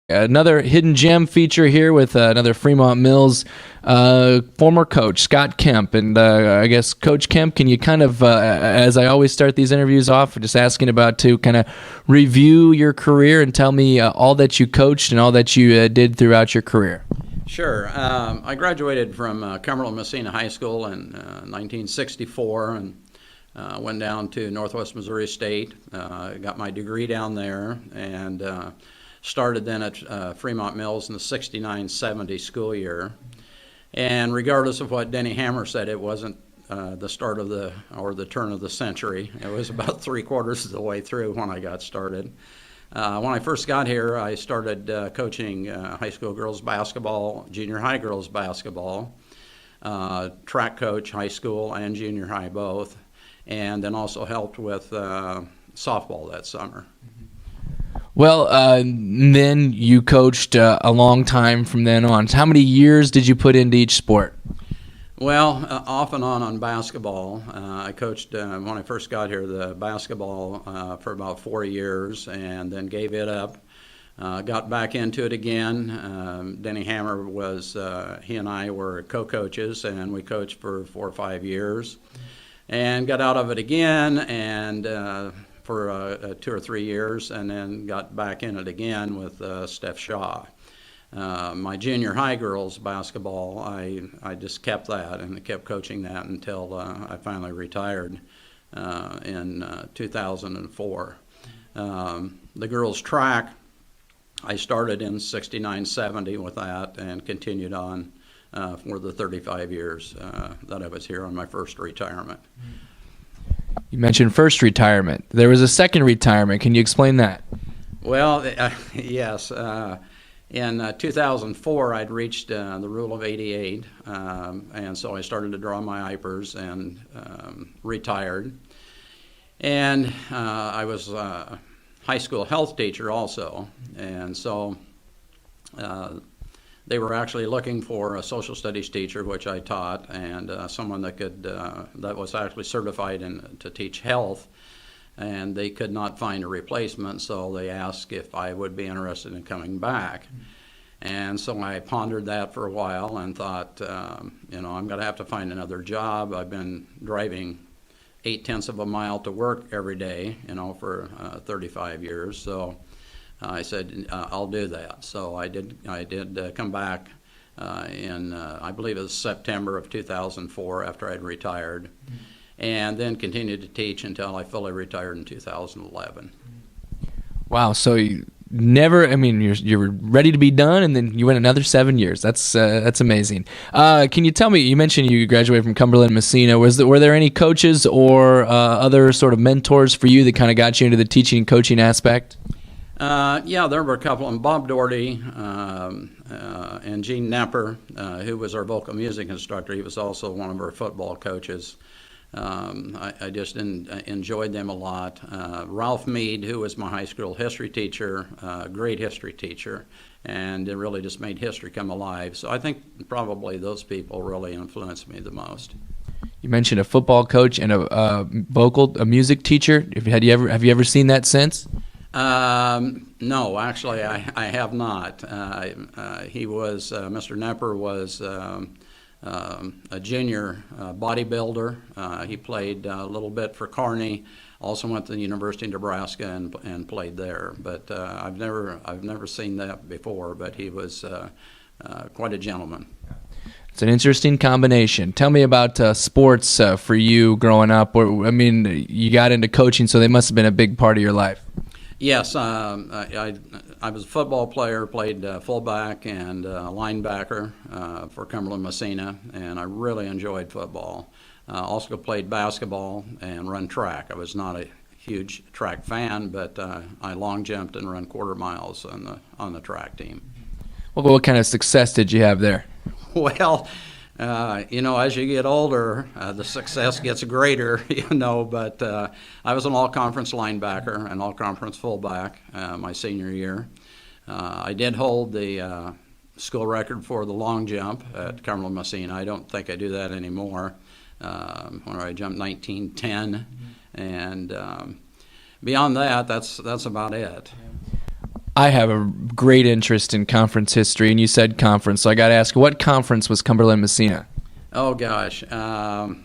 Another hidden gem feature here with another Fremont-Mills former coach, Scott Kemp. And I guess, Coach Kemp, can you kind of, as I always start these interviews off, just asking about to kind of review your career and tell me all that you coached and all that you did throughout your career? Sure. I graduated from Cumberland-Messina High School in 1964 and went down to Northwest Missouri State, got my degree down there, and started then at Fremont-Mills in the 69-70 school year. And regardless of what Denny Hammer said, it wasn't the start of the turn of the century. It was about 3/4 of the way through when I got started. When I first got here, I started coaching high school girls basketball, junior high girls basketball, track coach high school and junior high both, and then also helped with softball that summer. Well, then you coached a long time from then on. How many years did you put into each sport? Well, off and on basketball. I coached, when I first got here, the basketball for about 4 years and then gave it up. Got back into it again. Denny Hammer was, he and I were co-coaches, and we coached for 4 or 5 years. And got out of it again and for 2 or 3 years, and then got back in it again with Steph Shaw. My junior high girls basketball, I just kept that and kept coaching that until I finally retired in 2004. The girls track, I started in 69-70 with that and continued on for the 35 years that I was here on my first retirement. You mentioned first retirement. There was a second retirement. Can you explain that? Well, yes. In 2004, I'd reached the rule of 88, and so I started to draw my IPERs and retired. And I was a high school health teacher also, and so they were actually looking for a social studies teacher, which I taught, and someone that could that was actually certified to teach health, and they could not find a replacement, so they asked if I would be interested in coming back. And so I pondered that for a while and thought, you know, I'm going to have to find another job. I've been driving 0.8 of a mile to work every day, you know, for 35 years, so I said, I'll do that. So I did come back in, I believe it was September of 2004 after I'd retired, and then continued to teach until I fully retired in 2011. Wow, so you never, I mean, you're ready to be done, and then you went another 7 years. That's amazing. Can you tell me, you mentioned you graduated from Cumberland-Messina. Were there any coaches or other sort of mentors for you that kind of got you into the teaching and coaching aspect? Yeah, there were a couple, and Bob Doherty and Gene Nepper, who was our vocal music instructor. He was also one of our football coaches. I just enjoyed them a lot. Ralph Mead, who was my high school history teacher, great history teacher, and it really just made history come alive. So I think probably those people really influenced me the most. You mentioned a football coach and a music teacher. Have you ever seen that since? No, actually, I have not. He was, Mr. Nepper was a junior bodybuilder. He played a little bit for Kearney, also went to the University of Nebraska and played there. But I've never seen that before, but he was quite a gentleman. It's an interesting combination. Tell me about sports for you growing up. I mean, you got into coaching, so they must have been a big part of your life. Yes, I was a football player, played fullback and linebacker for Cumberland-Messina, and I really enjoyed football. Also played basketball and run track. I was not a huge track fan, but I long jumped and run quarter miles on the track team. Well, what kind of success did you have there? Well, you know, as you get older, the success gets greater, you know, but I was an all-conference linebacker and all-conference fullback my senior year. I did hold the school record for the long jump at Cumberland-Messina. I don't think I do that anymore, when I jumped 19:10, and beyond that, that's about it. I have a great interest in conference history, and you said conference, so I got to ask, what conference was Cumberland-Messina? Oh gosh, now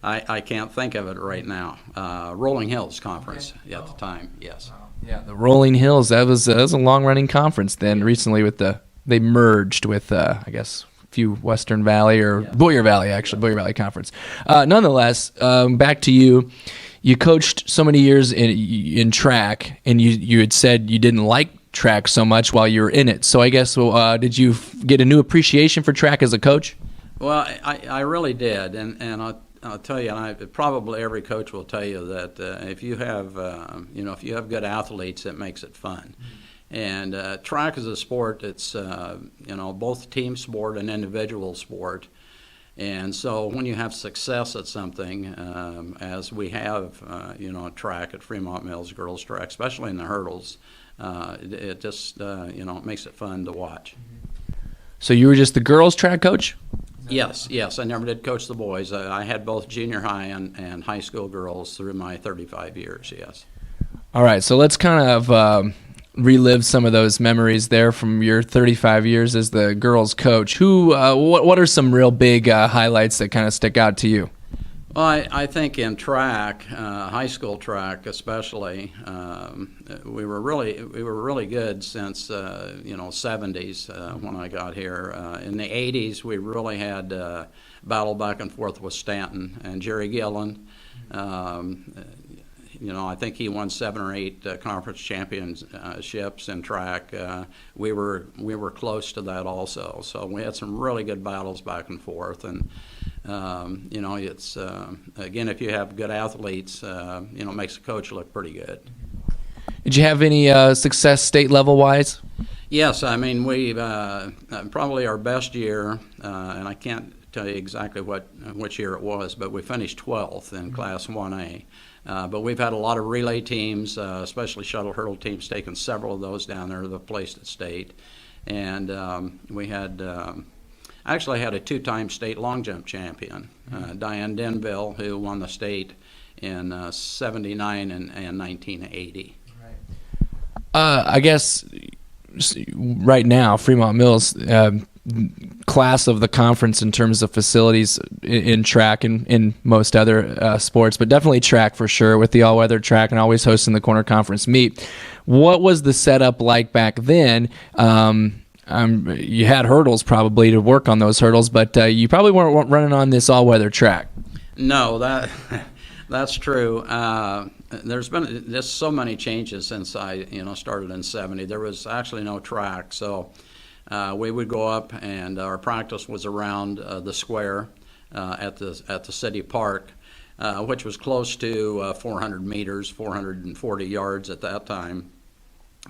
I can't think of it right now. Rolling Hills Conference at the time, yes. Yeah, the Rolling Hills. That was a long-running conference. Then recently, they merged with I guess a few Western Valley or Boyer Valley, actually Boyer Valley Conference. Nonetheless, back to you. You coached so many years in track, and you had said you didn't like track so much while you were in it. So I guess did you get a new appreciation for track as a coach? Well, I really did, and I'll tell you, and probably every coach will tell you that if you have good athletes, it makes it fun. And track is a sport. It's both team sport and individual sport. And so when you have success at something, as we have, track at Fremont-Mills, girls track, especially in the hurdles, it just it makes it fun to watch. So you were just the girls track coach? Yes. I never did coach the boys. I had both junior high and high school girls through my 35 years, yes. All right, so let's kind of relive some of those memories there from your 35 years as the girls coach. What are some real big highlights that kind of stick out to you? Well, I think in track, high school track especially, we were really good since 70s when I got here. In the 80s, we really had battle back and forth with Stanton and Jerry Gillen. I think he won 7 or 8 conference championships in track. We were close to that also. So we had some really good battles back and forth. And it's again, if you have good athletes, it makes the coach look pretty good. Did you have any success state level wise? Yes, I mean we probably our best year, and I can't tell you exactly which year it was, but we finished 12th in Class 1A. But we've had a lot of relay teams, especially shuttle hurdle teams, taken several of those down there that have placed at state. And we had actually had a 2-time state long jump champion, Diane Denville, who won the state in 79 and 1980. I guess right now, Fremont-Mills, class of the conference in terms of facilities in track and in most other sports, but definitely track for sure with the all-weather track and always hosting the corner conference meet. What was the setup like back then? You had hurdles probably to work on those hurdles, but you probably weren't running on this all-weather track. No, that's true. There's been just so many changes since I started in 70. There was actually no track, so we would go up, and our practice was around the square at the city park, which was close to 400 meters, 440 yards at that time.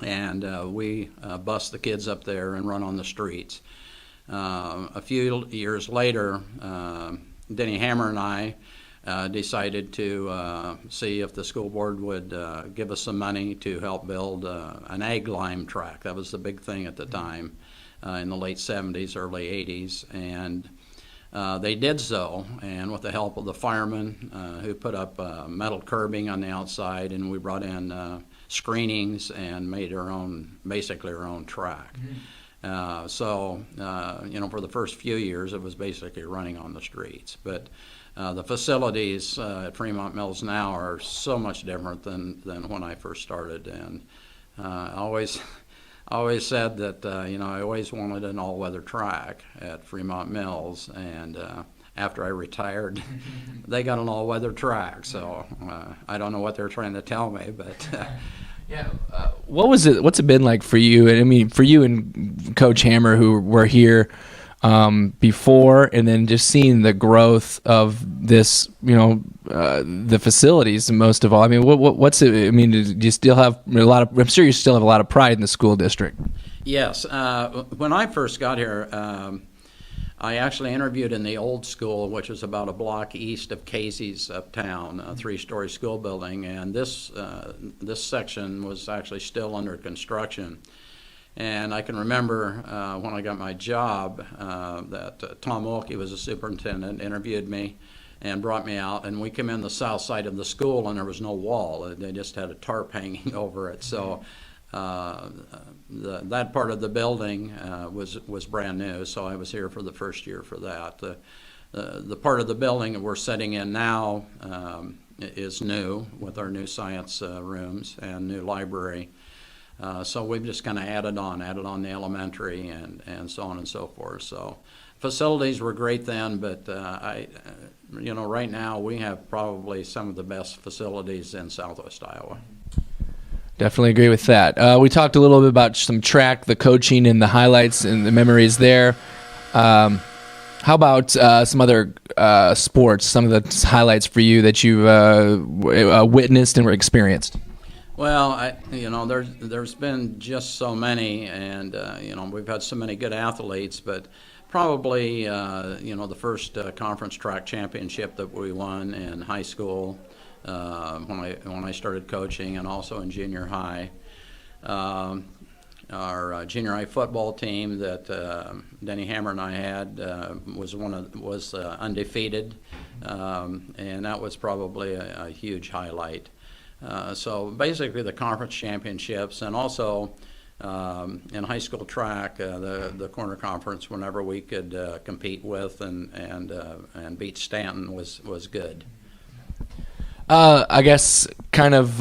And we bus the kids up there and run on the streets. A few years later, Denny Hammer and I decided to see if the school board would give us some money to help build an ag lime track. That was the big thing at the time in the late 70s, early 80s. And they did so, and with the help of the firemen who put up metal curbing on the outside, and we brought in screenings and made basically our own track. So for the first few years, it was basically running on the streets. But the facilities at Fremont-Mills now are so much different than when I first started. And I always said that I always wanted an all-weather track at Fremont-Mills, and after I retired, they got an all-weather track. So I don't know what they're trying to tell me, but what's it been like for you? I mean, for you and Coach Hammer, who were here before, and then just seeing the growth of this, the facilities, most of all. I mean, what's it? I mean, do you still have a lot of? I'm sure you still have a lot of pride in the school district. Yes. When I first got here, I actually interviewed in the old school, which was about a block east of Casey's uptown, a 3-story school building, and this section was actually still under construction. And I can remember when I got my job that Tom Wilkie was a superintendent, interviewed me and brought me out, and we came in the south side of the school, and there was no wall. They just had a tarp hanging over it. So that part of the building was brand new, so I was here for the first year for that. The part of the building that we're sitting in now is new with our new science rooms and new library. So we've just kind of added on the elementary and so on and so forth. So facilities were great then, but right now we have probably some of the best facilities in Southwest Iowa. Definitely agree with that. We talked a little bit about some track, the coaching, and the highlights and the memories there. How about some other sports, some of the highlights for you that you've witnessed and experienced? Well, there's been just so many, and we've had so many good athletes, but probably the first conference track championship that we won in high school when I started coaching, and also in junior high. Our junior high football team that Denny Hammer and I had was undefeated, and that was probably a huge highlight. So basically the conference championships, and also in high school track, the corner conference, whenever we could compete with and beat Stanton was good. I guess kind of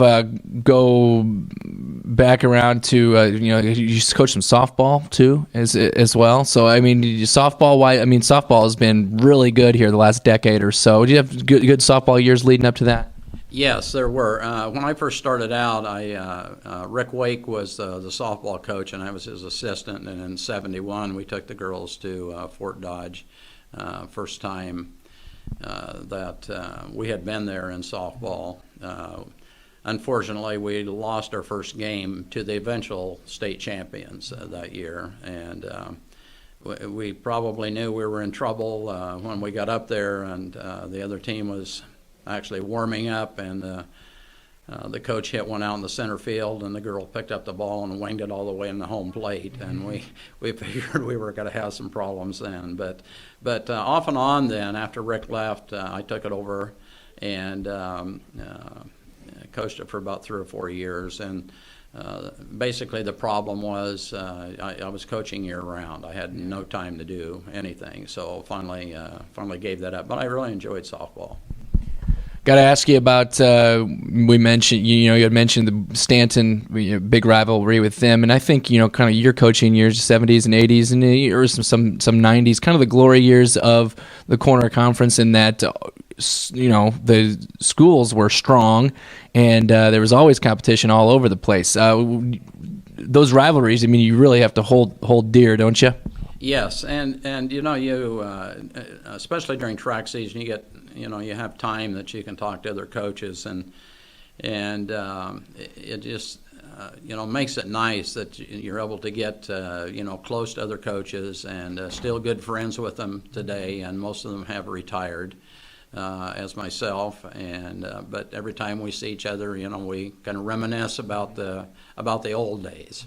go back around to you used to coach some softball too as well. So I mean, softball has been really good here the last decade or so. Did you have good softball years leading up to that? Yes, there were. When I first started out, Rick Wake was the softball coach, and I was his assistant. And in '71, we took the girls to Fort Dodge, first time that we had been there in softball. Unfortunately, we lost our first game to the eventual state champions that year, and we probably knew we were in trouble when we got up there, and the other team was actually warming up, and the coach hit one out in the center field, and the girl picked up the ball and winged it all the way in the home plate, and we figured we were going to have some problems then. But off and on then, after Rick left, I took it over and coached it for about 3 or 4 years. And basically the problem was I was coaching year-round. I had no time to do anything, so finally gave that up. But I really enjoyed softball. Got to ask you about, we mentioned, you had mentioned the Stanton, big rivalry with them, and I think, kind of your coaching years, 70s and 80s, and or some 90s, kind of the glory years of the Corner Conference, in that, the schools were strong, and there was always competition all over the place. Those rivalries, you really have to hold dear, don't you? Yes, and you especially during track season, you get you have time that you can talk to other coaches, and it just makes it nice that you're able to get close to other coaches and still good friends with them today, and most of them have retired, as myself, and but every time we see each other, we kind of reminisce about the old days.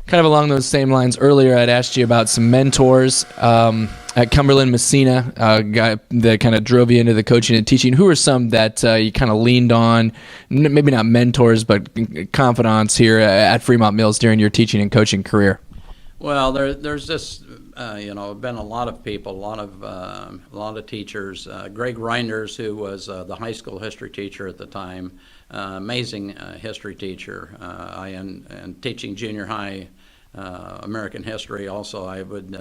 Kind of along those same lines, earlier I'd asked you about some mentors at Cumberland Messina, a guy that kind of drove you into the coaching and teaching. Who are some that you kind of leaned on, maybe not mentors, but confidants here at Fremont-Mills during your teaching and coaching career? Well, there's just been a lot of people, a lot of teachers. Greg Reinders, who was the high school history teacher at the time, amazing history teacher. And teaching junior high American history also, I would,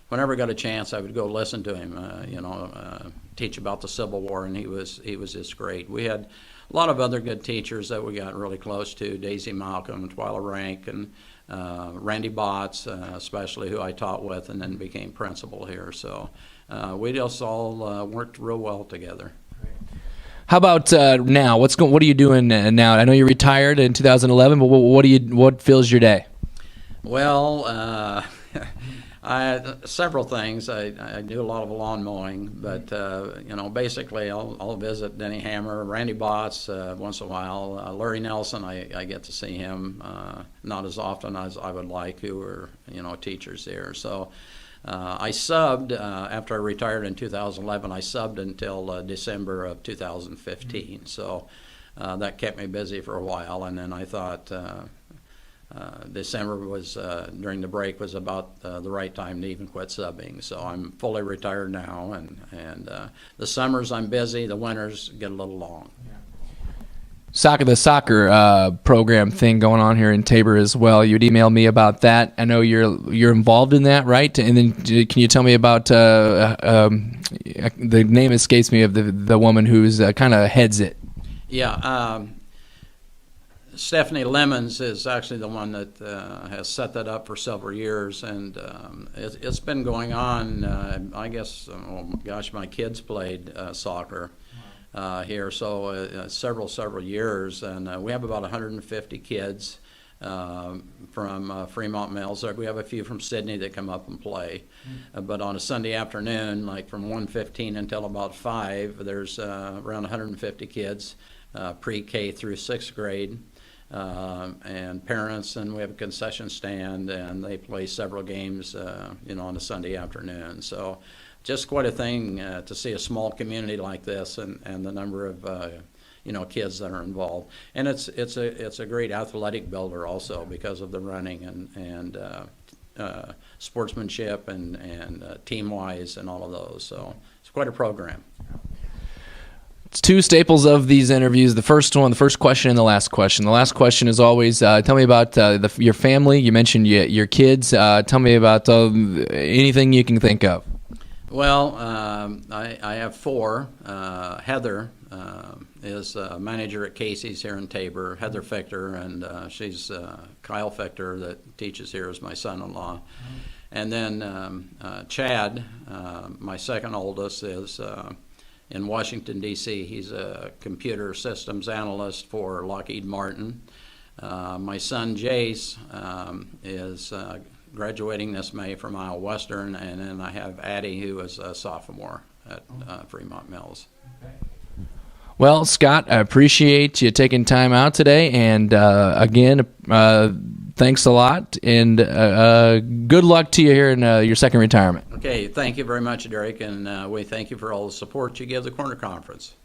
whenever I got a chance, I would go listen to him, teach about the Civil War, and he was just great. We had a lot of other good teachers that we got really close to, Daisy Malcolm, Twyla Rank, and Randy Botts, especially, who I taught with and then became principal here. So we just all worked real well together. How about now? What are you doing now? I know you're retired in 2011, but what fills your day? Well, several things. I do a lot of lawn mowing, but basically I'll visit Denny Hammer, Randy Botts once in a while. Larry Nelson, I get to see him not as often as I would like, who are teachers there. So I subbed after I retired in 2011. I subbed until December of 2015. So that kept me busy for a while, and then I thought December was during the break was about the right time to even quit subbing. So I'm fully retired now, and the summers I'm busy. The winters get a little long. The soccer program thing going on here in Tabor as well. You'd emailed me about that. I know you're involved in that, right? And then can you tell me about the name escapes me of the woman who's kind of heads it? Yeah. Stephanie Lemons is actually the one that has set that up for several years, and it's been going on. I guess, my kids played soccer here, so several years, and we have about 150 kids from Fremont-Mills. We have a few from Sydney that come up and play, but on a Sunday afternoon, like from 1:15 until about 5, there's around 150 kids, pre-K through 6th grade. And parents, and we have a concession stand, and they play several games, on a Sunday afternoon. So just quite a thing to see a small community like this, and the number of kids that are involved. And it's a great athletic builder also because of the running and sportsmanship and team-wise and all of those. So it's quite a program. It's two staples of these interviews. The first question and the last question. The last question is always, tell me about your family. You mentioned your kids. Tell me about anything you can think of. Well, I have 4. Heather is a manager at Casey's here in Tabor, Heather Fichter, and she's Kyle Fichter that teaches here as my son-in-law. And then Chad, my second oldest, is in Washington, D.C. He's a computer systems analyst for Lockheed Martin. My son, Jace, is graduating this May from Iowa Western, and then I have Addie, who is a sophomore at Fremont-Mills. Well, Scott, I appreciate you taking time out today, and again, thanks a lot, and good luck to you here in your second retirement. Okay, thank you very much, Derek, and we thank you for all the support you give the Corner Conference.